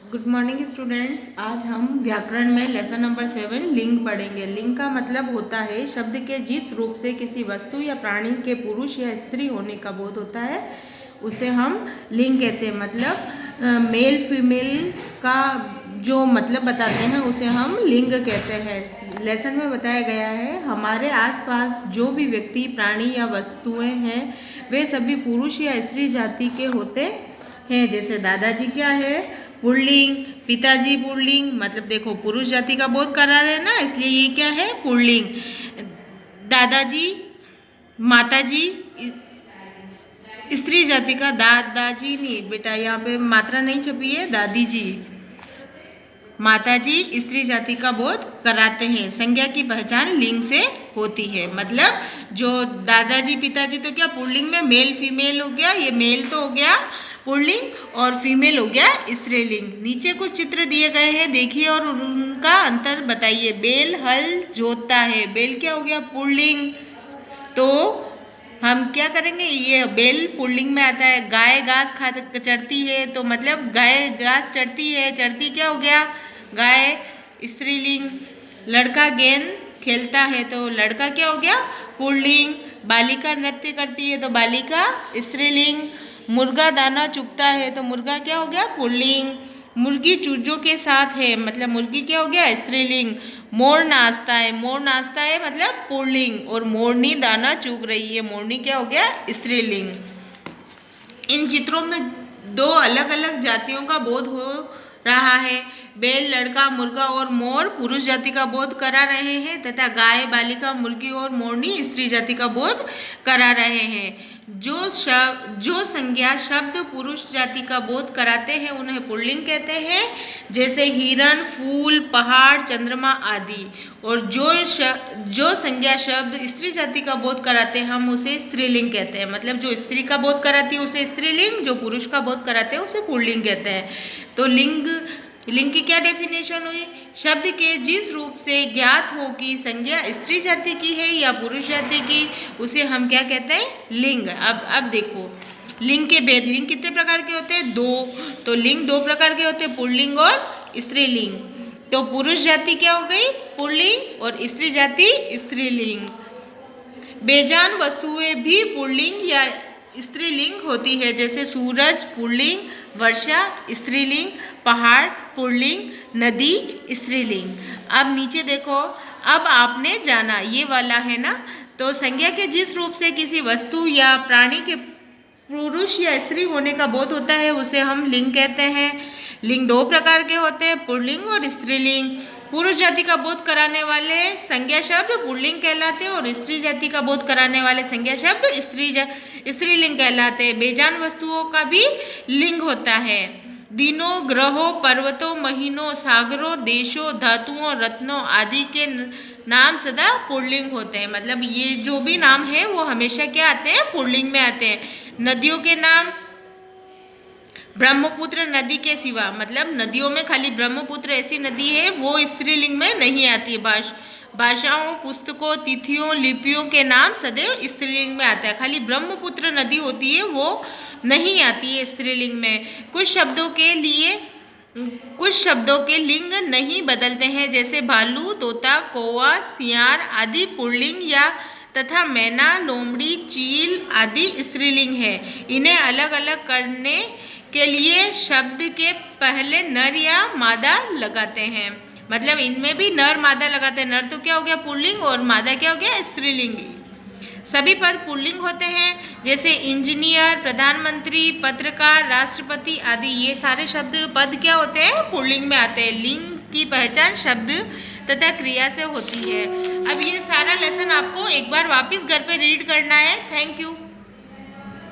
Good morning students. आज हम व्याकरण में लेसन नंबर 7 लिंग पढ़ेंगे। लिंग का मतलब होता है शब्द के जिस रूप से किसी वस्तु या प्राणी के पुरुष या स्त्री होने का बोध होता है उसे हम लिंग कहते हैं। मतलब मेल फीमेल का जो मतलब बताते हैं उसे हम लिंग कहते हैं। लेसन में बताया गया है हमारे आसपास जो भी व्यक्ति प्राणी या वस्तुएं हैं वे सभी पुरुष या स्त्री जाति के होते हैं। जैसे दादाजी क्या है, पुल्लिंग। पिताजी पुल्लिंग, मतलब देखो पुरुष जाति का बोध करा रहे हैं ना, इसलिए ये क्या है, पुल्लिंग। दादाजी, माताजी स्त्री जाति का, दादाजी नहीं बेटा, यहाँ पे मात्रा नहीं छपी है, दादी जी। माताजी स्त्री जाति का बोध कराते हैं। संज्ञा की पहचान लिंग से होती है। मतलब जो दादाजी पिताजी तो क्या पुल्लिंग में मेल फीमेल हो गया, ये मेल तो हो गया पुल्लिंग और फीमेल हो गया स्त्रीलिंग। नीचे कुछ चित्र दिए गए हैं, देखिए और उनका अंतर बताइए। बेल हल जोतता है, बेल क्या हो गया, पुल्लिंग। तो हम क्या करेंगे, ये बेल पुल्लिंग में आता है। गाय घास खा चरती है, तो मतलब गाय घास चरती है, चरती क्या हो गया, गाय स्त्रीलिंग। लड़का गेंद खेलता है, तो लड़का क्या हो गया, पुल्लिंग। बालिका नृत्य करती है, तो बालिका स्त्रीलिंग। मुर्गा दाना चुगता है, तो मुर्गा क्या हो गया, पुल्लिंग। मुर्गी चूजों के साथ है, मतलब मुर्गी क्या हो गया, स्त्रीलिंग। मोर नाचता है, मोर नाचता है मतलब पुल्लिंग। और मोरनी दाना चुग रही है, मोरनी क्या हो गया, स्त्रीलिंग। इन चित्रों में दो अलग अलग जातियों का बोध हो रहा है। बैल लड़का, मुर्गा और मोर पुरुष जाति का बोध करा रहे हैं तथा गाय बालिका, मुर्गी और मोरनी स्त्री जाति का बोध करा रहे हैं। जो संज्ञा शब्द पुरुष जाति का बोध कराते हैं उन्हें पुल्लिंग कहते हैं, जैसे हिरण, फूल, पहाड़, चंद्रमा आदि। और जो संज्ञा शब्द स्त्री जाति का बोध कराते हैं हम उसे स्त्रीलिंग कहते हैं। मतलब जो स्त्री का बोध कराती है उसे स्त्रीलिंग, जो पुरुष का बोध कराते हैं उसे पुल्लिंग कहते हैं। तो लिंग की क्या डेफिनेशन हुई, शब्द के जिस रूप से ज्ञात हो कि संज्ञा स्त्री जाति की है या पुरुष जाति की उसे हम क्या कहते हैं, लिंग। अब देखो लिंग के भेद। लिंग कितने प्रकार के होते हैं, दो। तो लिंग दो प्रकार के होते हैं, पुल्लिंग और स्त्रीलिंग। तो पुरुष जाति क्या हो गई, पुल्लिंग, और स्त्री जाति स्त्रीलिंग। बेजान वस्तुएं भी पुल्लिंग या स्त्रीलिंग होती है, जैसे सूरज पुल्लिंग, वर्षा स्त्रीलिंग, पहाड़ पुल्लिंग, नदी स्त्रीलिंग। अब नीचे देखो, अब आपने जाना ये वाला है ना। तो संज्ञा के जिस रूप से किसी वस्तु या प्राणी के पुरुष या स्त्री होने का बोध होता है उसे हम लिंग कहते हैं। लिंग दो प्रकार के होते हैं, पुल्लिंग और स्त्रीलिंग। पुरुष जाति का बोध कराने वाले संज्ञा शब्द पुल्लिंग कहलाते हैं और स्त्री जाति का बोध कराने वाले संज्ञा शब्द स्त्रीलिंग कहलाते हैं। बेजान वस्तुओं का भी लिंग होता है। दिनों, ग्रहों, पर्वतों, महीनों, सागरों, देशों, धातुओं, रत्नों आदि के नाम सदा पुल्लिंग होते हैं। मतलब ये जो भी नाम है वो हमेशा क्या आते हैं, पुल्लिंग में आते हैं। नदियों के नाम ब्रह्मपुत्र नदी के सिवा, मतलब नदियों में खाली ब्रह्मपुत्र ऐसी नदी है वो स्त्रीलिंग में नहीं आती है। भाषाओं, पुस्तकों, तिथियों, लिपियों के नाम सदैव स्त्रीलिंग में आता है। खाली ब्रह्मपुत्र नदी होती है वो नहीं आती है स्त्रीलिंग में। कुछ शब्दों के लिंग नहीं बदलते हैं, जैसे भालू, तोता, कौवा, सियार आदि पुल्लिंग या तथा मैना, लोमड़ी, चील आदि स्त्रीलिंग है। इन्हें अलग अलग करने के लिए शब्द के पहले नर या मादा लगाते हैं। मतलब इनमें भी नर मादा लगाते हैं। नर तो क्या हो गया, पुल्लिंग, और मादा क्या हो गया, स्त्रीलिंग। सभी पद पुल्लिंग होते हैं, जैसे इंजीनियर, प्रधानमंत्री, पत्रकार, राष्ट्रपति आदि। ये सारे शब्द पद क्या होते हैं, पुल्लिंग में आते हैं। लिंग की पहचान शब्द तथा क्रिया से होती है। अब ये सारा लेसन आपको एक बार वापस घर पे रीड करना है। Thank you.